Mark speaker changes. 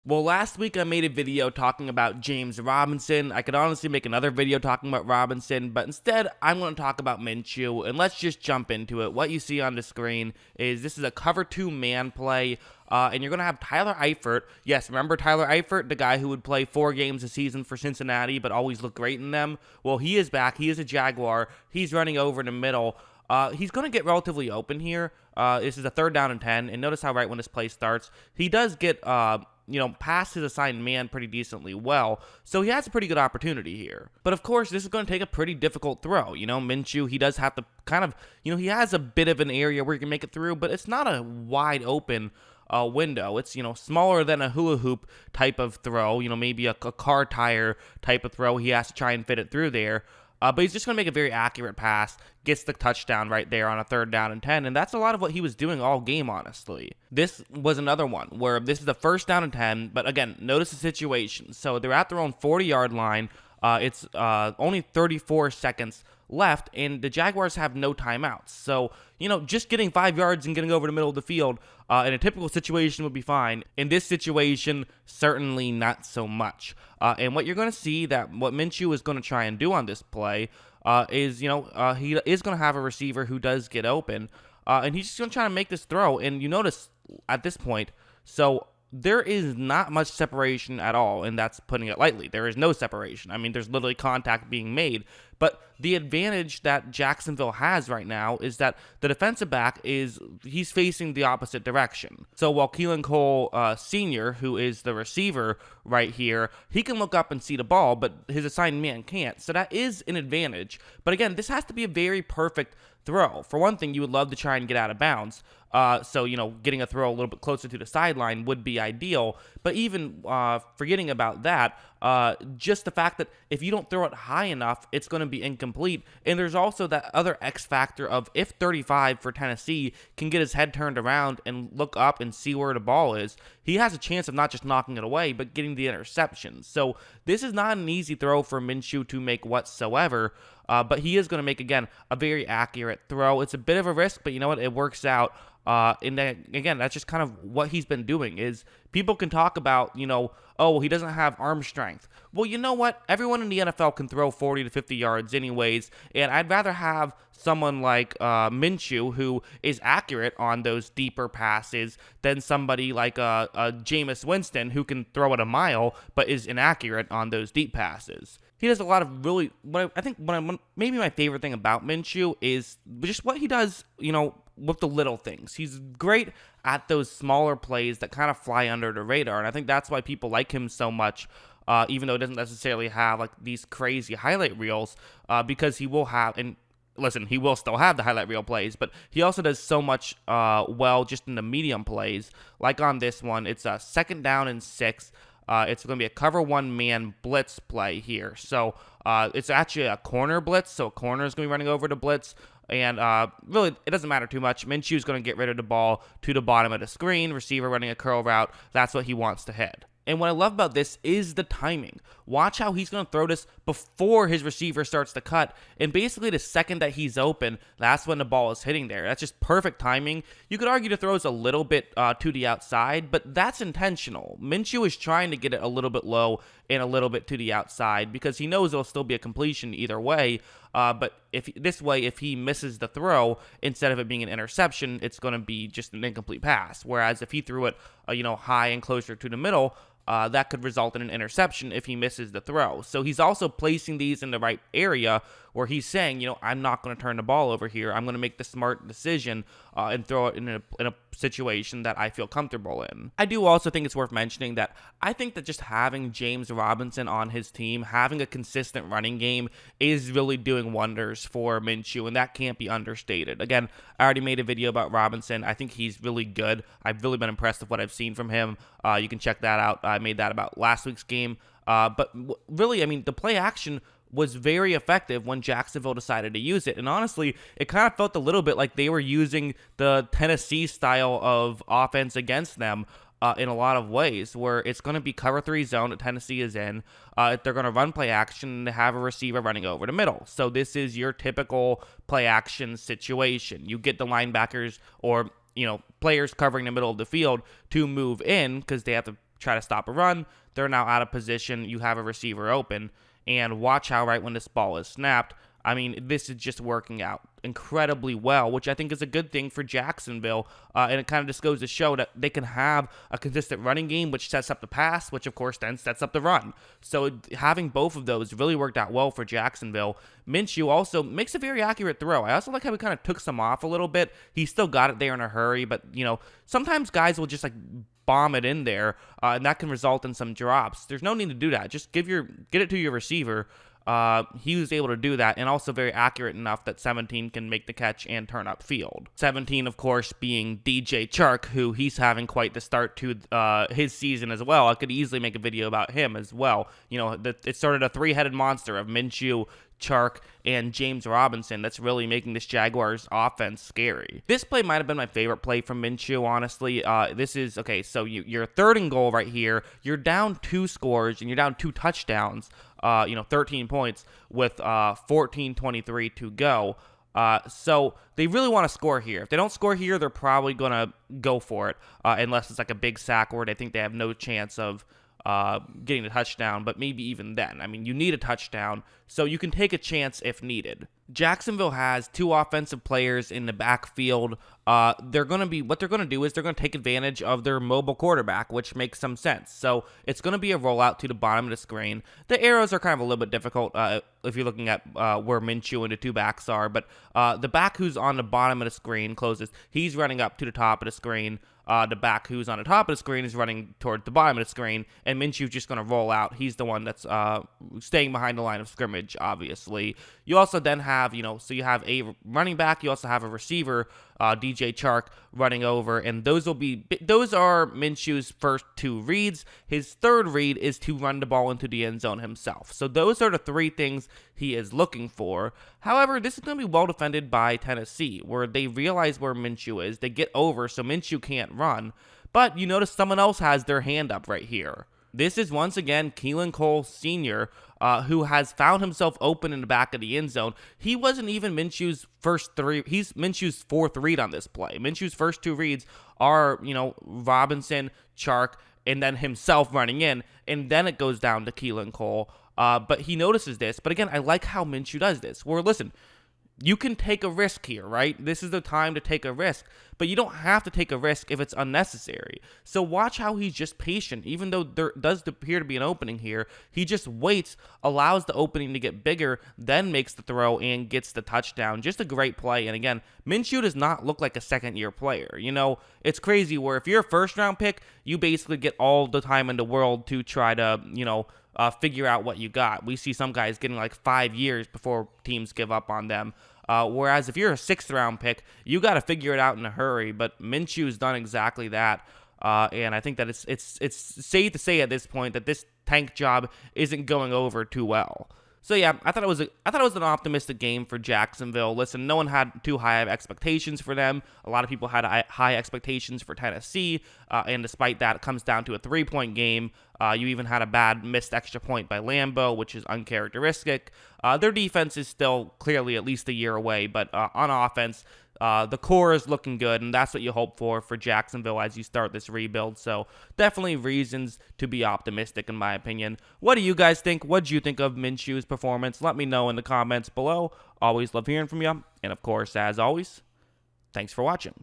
Speaker 1: Well, last week I made a video talking about James Robinson. I could honestly make another video talking about Robinson, but instead I'm going to talk about Minshew, and let's just jump into it. What you see on the screen is this is a cover 2 man play, and you're going to have Tyler Eifert. Yes, remember Tyler Eifert, the guy who would play 4 games a season for Cincinnati but always look great in them? Well, he is back. He is a Jaguar. He's running over in the middle. He's going to get relatively open here. This is a 3rd down and 10, and notice how right when this play starts, he does get past his assigned man pretty decently well, so he has a pretty good opportunity here. But of course, this is going to take a pretty difficult throw. Minshew, he does have to kind of, he has a bit of an area where he can make it through, but it's not a wide open window. It's, smaller than a hula hoop type of throw, maybe a car tire type of throw. He has to try and fit it through there. But he's just going to make a very accurate pass, gets the touchdown right there on a 3rd down and 10, and that's a lot of what he was doing all game, honestly. This was another one where this is the 1st down and 10, but again, notice the situation. So they're at their own 40-yard line. It's only 34 seconds left, and the Jaguars have no timeouts. So, just getting 5 yards and getting over the middle of the field in a typical situation would be fine. In this situation, certainly not so much. And what you're going to see that what Minshew is going to try and do on this play is, he is going to have a receiver who does get open, and he's just going to try to make this throw. And you notice at this point, so there is not much separation at all, and that's putting it lightly. There is no separation. I mean, there's literally contact being made. But the advantage that Jacksonville has right now is that the defensive back he's facing the opposite direction. So while Keelan Cole Sr., who is the receiver right here, he can look up and see the ball, but his assigned man can't. So that is an advantage. But again, this has to be a very perfect throw. For one thing, you would love to try and get out of bounds. So, getting a throw a little bit closer to the sideline would be ideal. But even forgetting about that, just the fact that if you don't throw it high enough, it's going to be incomplete. And there's also that other X factor of if 35 for Tennessee can get his head turned around and look up and see where the ball is, he has a chance of not just knocking it away, but getting the interception. So this is not an easy throw for Minshew to make whatsoever. But he is going to make, again, a very accurate throw. It's a bit of a risk, but you know what? It works out. And then, again, that's just kind of what he's been doing is people can talk about, oh, he doesn't have arm strength. Well, you know what? Everyone in the NFL can throw 40 to 50 yards anyways, and I'd rather have someone like Minshew, who is accurate on those deeper passes, than somebody like Jameis Winston, who can throw it a mile, but is inaccurate on those deep passes. He does a lot of really, maybe my favorite thing about Minshew is just what he does, with the little things. He's great at those smaller plays that kind of fly under the radar, and I think that's why people like him so much, even though it doesn't necessarily have like these crazy highlight reels, because he will have, and listen, he will still have the highlight reel plays, but he also does so much well just in the medium plays. Like on this one, it's a 2nd down and 6. It's going to be a cover 1 man blitz play here. So it's actually a corner blitz, so a corner is going to be running over to blitz. And really, it doesn't matter too much. Minshew is going to get rid of the ball to the bottom of the screen. Receiver running a curl route. That's what he wants to hit. And what I love about this is the timing. Watch how he's going to throw this before his receiver starts to cut. And basically the second that he's open, that's when the ball is hitting there. That's just perfect timing. You could argue the throw is a little bit to the outside, but that's intentional. Minshew is trying to get it a little bit low and a little bit to the outside because he knows it'll still be a completion either way. But if he misses the throw, instead of it being an interception, it's going to be just an incomplete pass. Whereas if he threw it, high and closer to the middle, that could result in an interception if he misses the throw. So he's also placing these in the right area where he's saying, I'm not going to turn the ball over here. I'm going to make the smart decision and throw it in a situation that I feel comfortable in. I do also think it's worth mentioning that I think that just having James Robinson on his team, having a consistent running game is really doing wonders for Minshew, and that can't be understated. Again, I already made a video about Robinson. I think he's really good. I've really been impressed with what I've seen from him. You can check that out. I made that about last week's game. But really, the play action was very effective when Jacksonville decided to use it. And honestly, it kind of felt a little bit like they were using the Tennessee style of offense against them in a lot of ways, where it's going to be cover 3 zone that Tennessee is in. They're going to run play action and have a receiver running over the middle. So this is your typical play action situation. You get the linebackers or players covering the middle of the field to move in because they have to try to stop a run. They're now out of position. You have a receiver open. And watch how right when this ball is snapped, I mean, this is just working out incredibly well, which I think is a good thing for Jacksonville. And it kind of just goes to show that they can have a consistent running game, which sets up the pass, which of course then sets up the run. So having both of those really worked out well for Jacksonville. Minshew also makes a very accurate throw. I also like how he kind of took some off a little bit. He still got it there in a hurry, but, sometimes guys will just bomb it in there, and that can result in some drops. There's no need to do that. Just get it to your receiver. He was able to do that, and also very accurate enough that 17 can make the catch and turn upfield. 17, of course, being DJ Chark, who he's having quite the start to his season as well. I could easily make a video about him as well. It started a three-headed monster of Minshew, Chark, and James Robinson that's really making this Jaguars offense scary. This play might have been my favorite play from Minshew, honestly. This is, okay, so you're third and goal right here. You're down 2 scores, and you're down 2 touchdowns, 13 points with 14:23 to go. So they really want to score here. If they don't score here, they're probably going to go for it, unless it's like a big sack where they think they have no chance of getting a touchdown, but maybe even then. I mean, you need a touchdown, so you can take a chance if needed. Jacksonville has 2 offensive players in the backfield. What they're going to do is they're going to take advantage of their mobile quarterback, which makes some sense. So it's going to be a rollout to the bottom of the screen. The arrows are kind of a little bit difficult if you're looking at where Minshew and the 2 backs are, but the back who's on the bottom of the screen closes. He's running up to the top of the screen. The back who's on the top of the screen is running toward the bottom of the screen, and Minshew's just going to roll out. He's the one that's staying behind the line of scrimmage, obviously. You also then have, so you have a running back, you also have a receiver, DJ Chark, running over, and those are Minshew's first 2 reads. His third read is to run the ball into the end zone himself. So those are the 3 things he is looking for. However, this is going to be well defended by Tennessee, where they realize where Minshew is. They get over, so Minshew can't run. But you notice someone else has their hand up right here. This is once again Keelan Cole Sr., who has found himself open in the back of the end zone. He wasn't even Minshew's first 3. He's Minshew's 4th read on this play. Minshew's first 2 reads are, Robinson, Chark, and then himself running in, and then it goes down to Keelan Cole. But he notices this. But again, I like how Minshew does this. Where, listen, you can take a risk here, right? This is the time to take a risk, but you don't have to take a risk if it's unnecessary. So watch how he's just patient. Even though there does appear to be an opening here, he just waits, allows the opening to get bigger, then makes the throw and gets the touchdown. Just a great play. And again, Minshew does not look like a second-year player. It's crazy where if you're a first-round pick, you basically get all the time in the world to try to, figure out what you got. We see some guys getting like 5 years before teams give up on them. Whereas if you're a 6th-round pick, you got to figure it out in a hurry. But Minshew's done exactly that, and I think that it's safe to say at this point that this tank job isn't going over too well. So yeah, I thought it was an optimistic game for Jacksonville. Listen, no one had too high of expectations for them. A lot of people had high expectations for Tennessee, and despite that, it comes down to a 3-point game. You even had a bad missed extra point by Lambeau, which is uncharacteristic. Their defense is still clearly at least a year away, but on offense, the core is looking good, and that's what you hope for Jacksonville as you start this rebuild. So definitely reasons to be optimistic, in my opinion. What do you guys think? What did you think of Minshew's performance? Let me know in the comments below. Always love hearing from you. And of course, as always, thanks for watching.